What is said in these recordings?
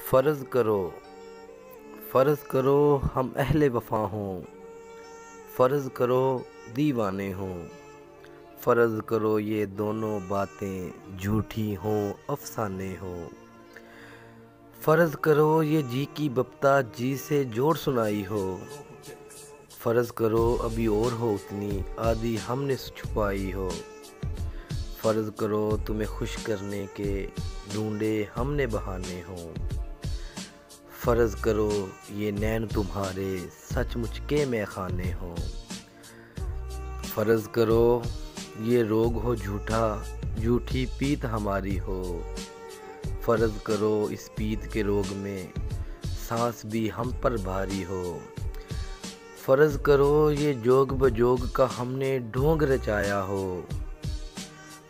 फ़र्ज़ करो, फ़र्ज़ करो हम अहले वफ़ा हों, फ़र्ज़ करो दीवाने हों, फ़र्ज़ करो ये दोनों बातें झूठी हों अफ़साने हों। फ़र्ज़ करो ये जी की बप्ता जी से जोड़ सुनाई हो, फ़र्ज़ करो अभी और हो उतनी आदि हमने छुपाई हो। फ़र्ज़ करो तुम्हें खुश करने के ढूंढे हमने बहाने हों, फ़र्ज़ करो ये नैन तुम्हारे सचमुच के मैखाने हों। फ़र्ज़ करो ये रोग हो झूठा झूठी पीत हमारी हो, फ़र्ज़ करो इस पीत के रोग में सांस भी हम पर भारी हो। फ़र्ज़ करो ये जोग बजोग का हमने ढोंग रचाया हो,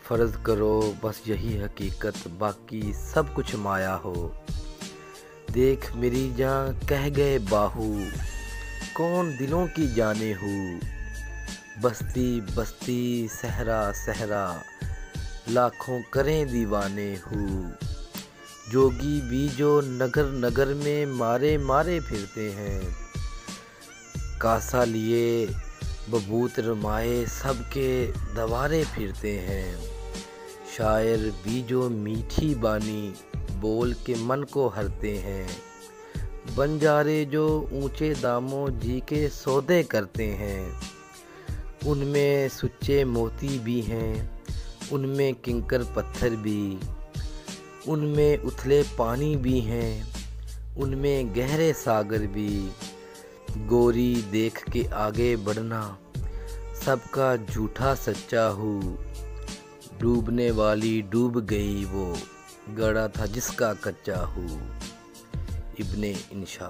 फ़र्ज़ करो बस यही हकीकत बाकी सब कुछ माया हो। देख मेरी जान कह गए बाहू कौन दिलों की जाने हूँ, बस्ती बस्ती सहरा सहरा लाखों करें दीवाने हूँ। जोगी भी जो नगर नगर में मारे मारे फिरते हैं, कासा लिए बबूत रमाए सबके दवारे फिरते हैं। शायर भी जो मीठी बानी बोल के मन को हरते हैं, बंजारे जो ऊंचे दामों जी के सौदे करते हैं। उनमें सुच्चे मोती भी हैं, उनमें किंकर पत्थर भी, उनमें उथले पानी भी हैं, उनमें गहरे सागर भी। गोरी देख के आगे बढ़ना सबका झूठा सच्चा हूँ, डूबने वाली डूब गई वो गड़ा था जिसका कच्चा हूँ। इब्ने इंशा।